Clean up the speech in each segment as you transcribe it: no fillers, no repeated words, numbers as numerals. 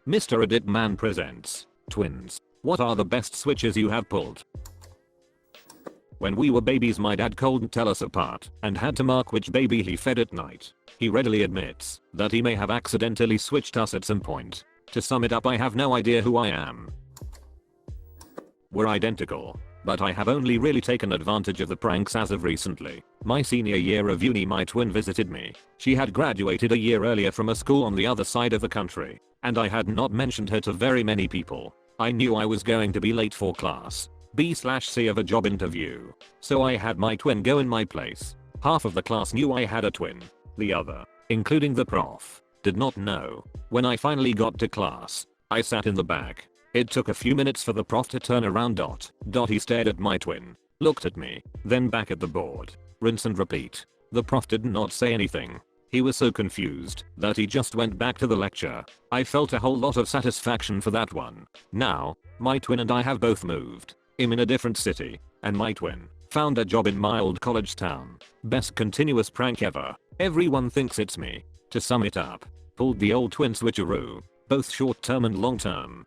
Mr. Edit Man presents Twins. What are the best switches you have pulled? When we were babies, my dad couldn't tell us apart and had to mark which baby he fed at night. He readily admits that he may have accidentally switched us at some point. To sum it up, I have no idea who I am. We're identical, but I have only really taken advantage of the pranks as of recently. My senior year of uni, my twin visited me. She had graduated a year earlier from a school on the other side of the country, and I had not mentioned her to very many people. I knew I was going to be late for class B/C of a job interview, so I had my twin go in my place. Half of the class knew I had a twin. The other, including the prof, did not know. When I finally got to class, I sat in the back. It took a few minutes for the prof to turn around. He stared at my twin, looked at me, then back at the board. Rinse and repeat. The prof did not say anything. He was so confused that he just went back to the lecture. I felt a whole lot of satisfaction for that one. Now, my twin and I have both moved. I'm in a different city, and my twin found a job in my old college town. Best continuous prank ever. Everyone thinks it's me. To sum it up, pulled the old twin switcheroo, both short-term and long-term.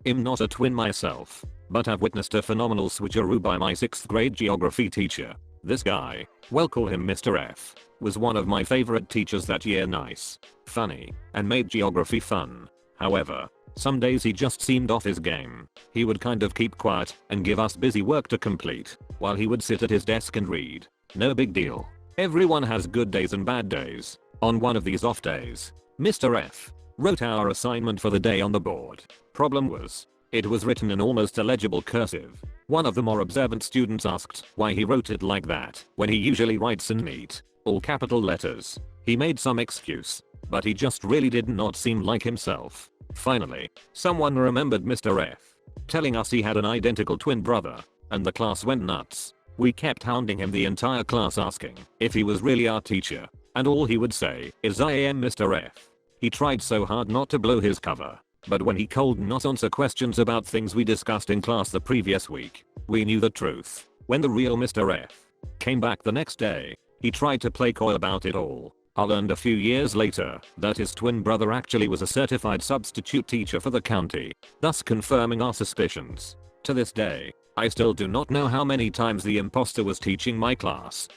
I'm not a twin myself, but I've witnessed a phenomenal switcheroo by my 6th grade geography teacher. This guy, we'll call him Mr. F, was one of my favorite teachers that year. Nice, funny, and made geography fun. However, some days he just seemed off his game. He would kind of keep quiet and give us busy work to complete, while he would sit at his desk and read. No big deal. Everyone has good days and bad days. On one of these off days, Mr. F wrote our assignment for the day on the board. Problem was, it was written in almost illegible cursive. One of the more observant students asked why he wrote it like that when he usually writes in neat, all capital letters. He made some excuse, but he just really did not seem like himself. Finally, someone remembered Mr. F telling us he had an identical twin brother, and the class went nuts. We kept hounding him the entire class, asking if he was really our teacher, and all he would say is, "I am Mr. F." He tried so hard not to blow his cover, but when he could not answer questions about things we discussed in class the previous week, we knew the truth. When the real Mr. F came back the next day, he tried to play coy about it all. I learned a few years later that his twin brother actually was a certified substitute teacher for the county, thus confirming our suspicions. To this day, I still do not know how many times the imposter was teaching my class.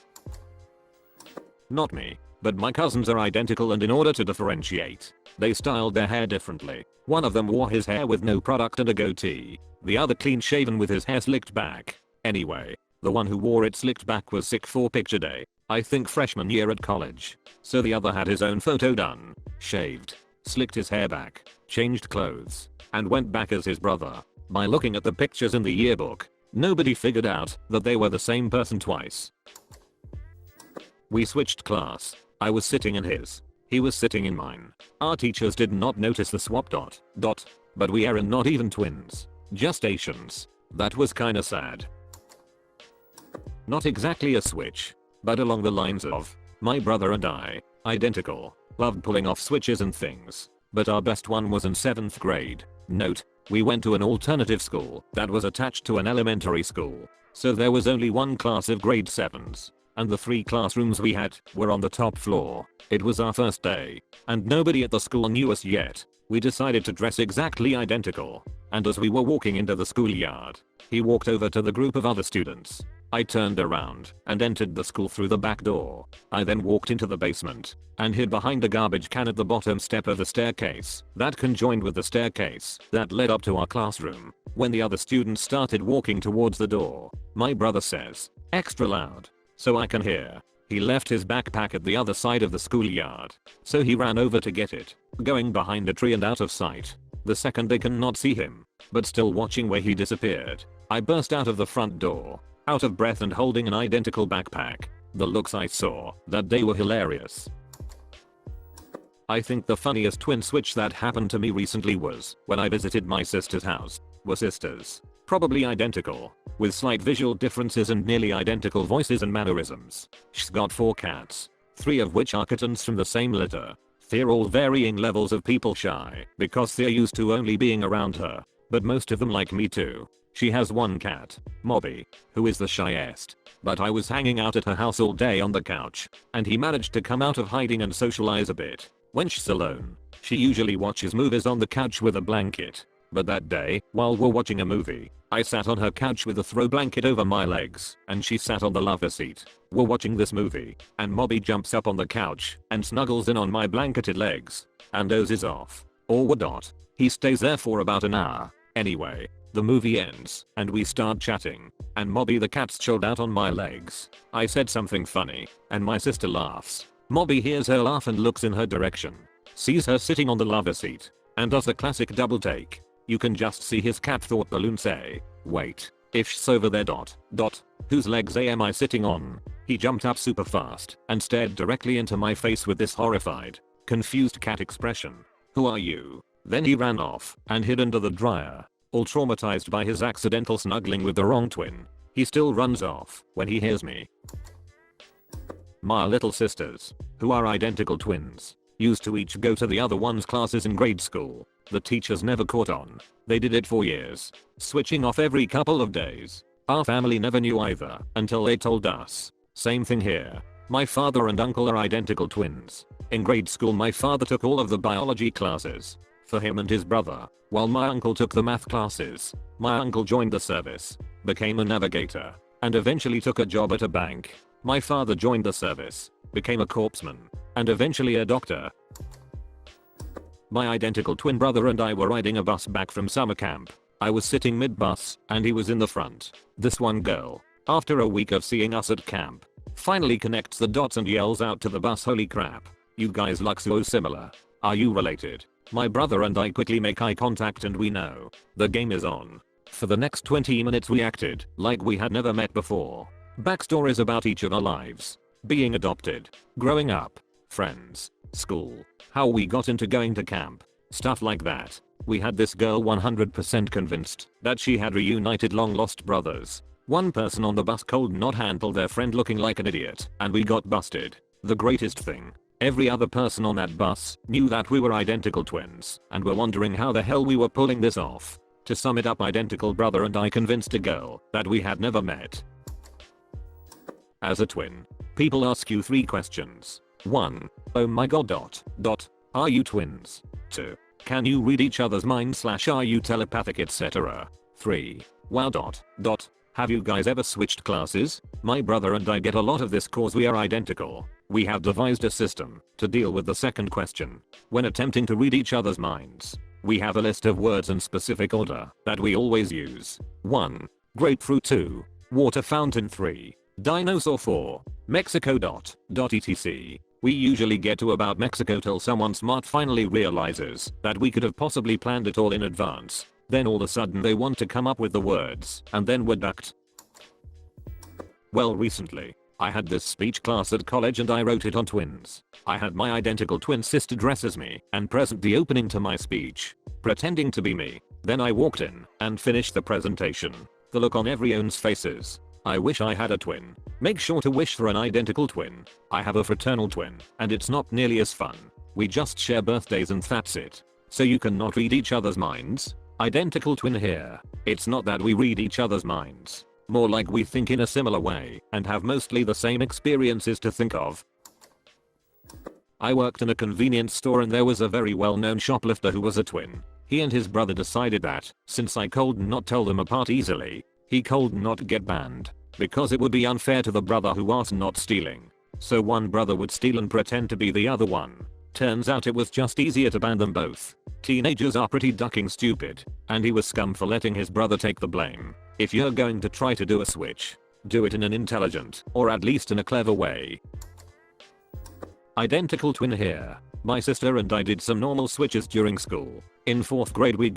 Not me, but my cousins are identical, and in order to differentiate, they styled their hair differently. One of them wore his hair with no product and a goatee, the other clean shaven with his hair slicked back. Anyway, the one who wore it slicked back was sick for picture day, I think freshman year at college, so the other had his own photo done, shaved, slicked his hair back, changed clothes, and went back as his brother. By looking at the pictures in the yearbook, nobody figured out that they were the same person twice. We switched class. I was sitting in his. He was sitting in mine. Our teachers did not notice the swap. But we are not even twins. Just Asians. That was kinda sad. Not exactly a switch, but along the lines of, my brother and I, identical, loved pulling off switches and things. But our best one was in 7th grade. Note, we went to an alternative school that was attached to an elementary school. So there was only one class of grade 7s. And the 3 classrooms we had were on the top floor. It was our first day, and nobody at the school knew us yet. We decided to dress exactly identical, and as we were walking into the schoolyard, he walked over to the group of other students. I turned around and entered the school through the back door. I then walked into the basement and hid behind a garbage can at the bottom step of the staircase that conjoined with the staircase that led up to our classroom. When the other students started walking towards the door, my brother says, extra loud, so I can hear, he left his backpack at the other side of the schoolyard. So he ran over to get it, going behind a tree and out of sight. The second they cannot see him, but still watching where he disappeared, I burst out of the front door, out of breath and holding an identical backpack. The looks I saw that day were hilarious. I think the funniest twin switch that happened to me recently was when I visited my sister's house. We're sisters. Probably identical, with slight visual differences and nearly identical voices and mannerisms. She's got 4 cats, 3 of which are kittens from the same litter. They're all varying levels of people shy because they're used to only being around her, but most of them like me too. She has one cat, Mobby, who is the shyest, but I was hanging out at her house all day on the couch, and he managed to come out of hiding and socialize a bit. When she's alone, She usually watches movies on the couch with a blanket. But that day, while we're watching a movie, I sat on her couch with a throw blanket over my legs, and she sat on the lover seat. We're watching this movie, and Mobby jumps up on the couch and snuggles in on my blanketed legs and dozes off. Or what dot. He stays there for about an hour. Anyway, the movie ends, and we start chatting, and Mobby the cat's chilled out on my legs. I said something funny, and my sister laughs. Mobby hears her laugh and looks in her direction, sees her sitting on the lover seat, and does the classic double take. You can just see his cat thought balloon say, "Wait, if she's over there dot. Whose legs am I sitting on?" He jumped up super fast and stared directly into my face with this horrified, confused cat expression. "Who are you?" Then he ran off and hid under the dryer, all traumatized by his accidental snuggling with the wrong twin. He still runs off when he hears me. My little sisters, who are identical twins, used to each go to the other one's classes in grade school. The teachers never caught on. They did it for years, switching off every couple of days. Our family never knew either until they told us. Same thing here. My father and uncle are identical twins. In grade school my father took all of the biology classes for him and his brother, while my uncle took the math classes. My uncle joined the service, became a navigator, and eventually took a job at a bank. My father joined the service, became a corpsman, and eventually a doctor. My identical twin brother and I were riding a bus back from summer camp. I was sitting mid-bus, and he was in the front. This one girl, after a week of seeing us at camp, finally connects the dots and yells out to the bus, "Holy crap, you guys look so similar. Are you related?" My brother and I quickly make eye contact and we know the game is on. For the next 20 minutes we acted like we had never met before. Backstories about each of our lives. Being adopted. Growing up. Friends. School. How we got into going to camp. Stuff like that. We had this girl 100% convinced that she had reunited long lost brothers. One person on the bus could not handle their friend looking like an idiot, and we got busted. The greatest thing. Every other person on that bus knew that we were identical twins and were wondering how the hell we were pulling this off. To sum it up, identical brother and I convinced a girl that we had never met. As a twin, people ask you 3 questions. 1. Oh my god are you twins? 2. Can you read each other's minds / are you telepathic, etc. 3. Wow have you guys ever switched classes? My brother and I get a lot of this cause we are identical. We have devised a system to deal with the second question. When attempting to read each other's minds, we have a list of words in specific order that we always use. 1. Grapefruit. 2. Water fountain. 3. Dinosaur. 4. Mexico etc. We usually get to about Mexico till someone smart finally realizes that we could have possibly planned it all in advance. Then all of a sudden they want to come up with the words, and then we're ducked. Well, recently, I had this speech class at college and I wrote it on twins. I had my identical twin sister dress as me and present the opening to my speech, pretending to be me. Then I walked in and finished the presentation. The look on everyone's faces. I wish I had a twin. Make sure to wish for an identical twin. I have a fraternal twin, and it's not nearly as fun. We just share birthdays and that's it. So you cannot read each other's minds? Identical twin here. It's not that we read each other's minds. More like we think in a similar way and have mostly the same experiences to think of. I worked in a convenience store and there was a very well-known shoplifter who was a twin. He and his brother decided that, since I could not tell them apart easily, he could not get banned, because it would be unfair to the brother who was not stealing. So one brother would steal and pretend to be the other one. Turns out it was just easier to ban them both. Teenagers are pretty ducking stupid, and he was scum for letting his brother take the blame. If you're going to try to do a switch, do it in an intelligent, or at least in a clever way. Identical twin here. My sister and I did some normal switches during school. In 4th grade we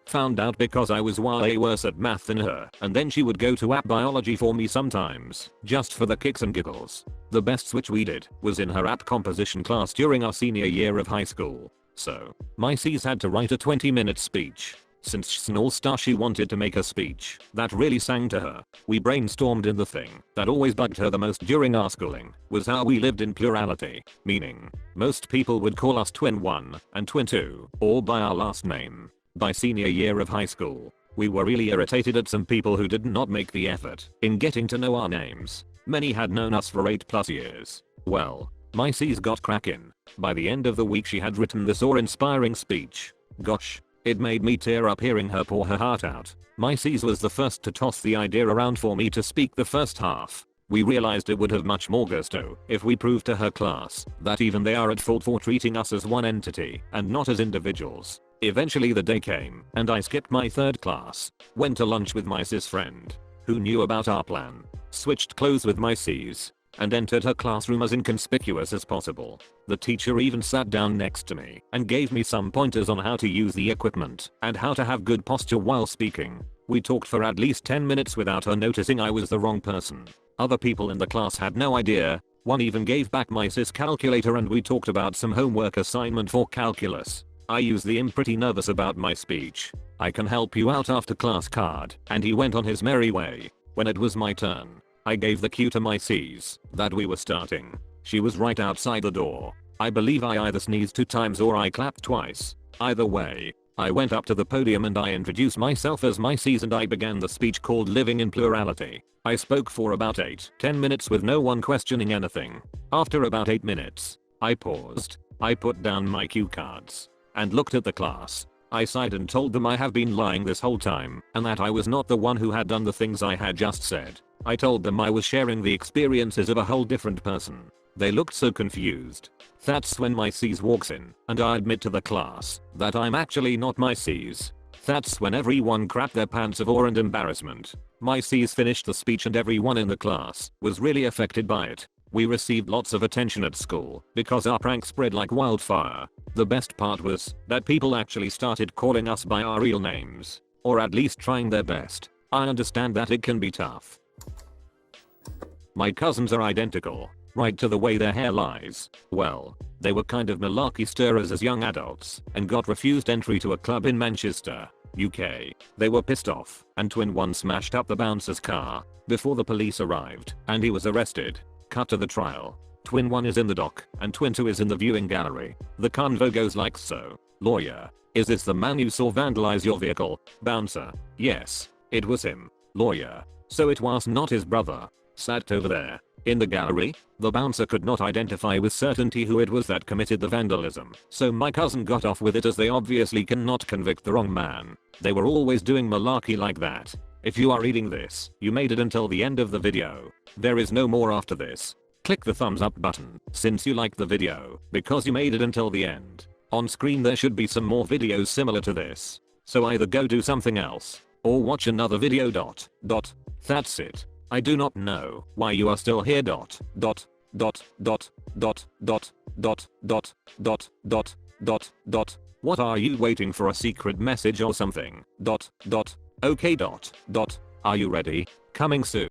found out because I was way worse at math than her, and then she would go to app biology for me sometimes, just for the kicks and giggles. The best switch we did was in her app composition class during our senior year of high school. So, my Cs had to write a 20-minute speech. Since she's an all-star, she wanted to make a speech that really sang to her. We brainstormed, and the thing that always bugged her the most during our schooling was how we lived in plurality, meaning most people would call us twin 1 and twin 2, or by our last name. By senior year of high school, we were really irritated at some people who did not make the effort in getting to know our names. Many had known us for 8+ years. Well, My C's got crackin'. By the end of the week she had written this awe-inspiring speech. Gosh, it made me tear up hearing her pour her heart out. My C's was the first to toss the idea around for me to speak the first half. We realized it would have much more gusto if we proved to her class that even they are at fault for treating us as one entity and not as individuals. Eventually the day came and I skipped my third class, went to lunch with my cis friend, who knew about our plan, switched clothes with my C's, and entered her classroom as inconspicuous as possible. The teacher even sat down next to me and gave me some pointers on how to use the equipment and how to have good posture while speaking. We talked for at least 10 minutes without her noticing I was the wrong person. Other people in the class had no idea. One even gave back my cis calculator and we talked about some homework assignment for calculus. I used the "I'm pretty nervous about my speech. I can help you out after class" card, and he went on his merry way. When it was my turn, I gave the cue to my C's that we were starting. She was right outside the door. I believe I either sneezed 2 times or I clapped twice. Either way, I went up to the podium and I introduced myself as my C's and I began the speech called Living in Plurality. I spoke for about 8-10 minutes with no one questioning anything. After about 8 minutes, I paused. I put down my cue cards and looked at the class. I sighed and told them I have been lying this whole time and that I was not the one who had done the things I had just said. I told them I was sharing the experiences of a whole different person. They looked so confused. That's when my C's walks in and I admit to the class that I'm actually not my C's. That's when everyone crapped their pants of awe and embarrassment. My C's finished the speech and everyone in the class was really affected by it. We received lots of attention at school because our prank spread like wildfire. The best part was that people actually started calling us by our real names, or at least trying their best. I understand that it can be tough. My cousins are identical, right to the way their hair lies. Well, they were kind of malarkey stirrers as young adults and got refused entry to a club in Manchester, UK. They were pissed off and twin one smashed up the bouncer's car before the police arrived and he was arrested. Cut to the trial. Twin 1 is in the dock and twin 2 is in the viewing gallery. The convo goes like so. Lawyer: is this the man you saw vandalize your vehicle? Bouncer: yes, it was him. Lawyer: so it was not his brother? Sat over there in the gallery? The bouncer could not identify with certainty who it was that committed the vandalism, so my cousin got off with it as they obviously cannot convict the wrong man. They were always doing malarkey like that. If you are reading this, you made it until the end of the video. There is no more after this. Click the thumbs up button since you liked the video because you made it until the end. On screen there should be some more videos similar to this. So either go do something else or watch another video. That's it. I do not know why you are still here. What are you waiting for, a secret message or something? Okay. Are you ready? Coming soon.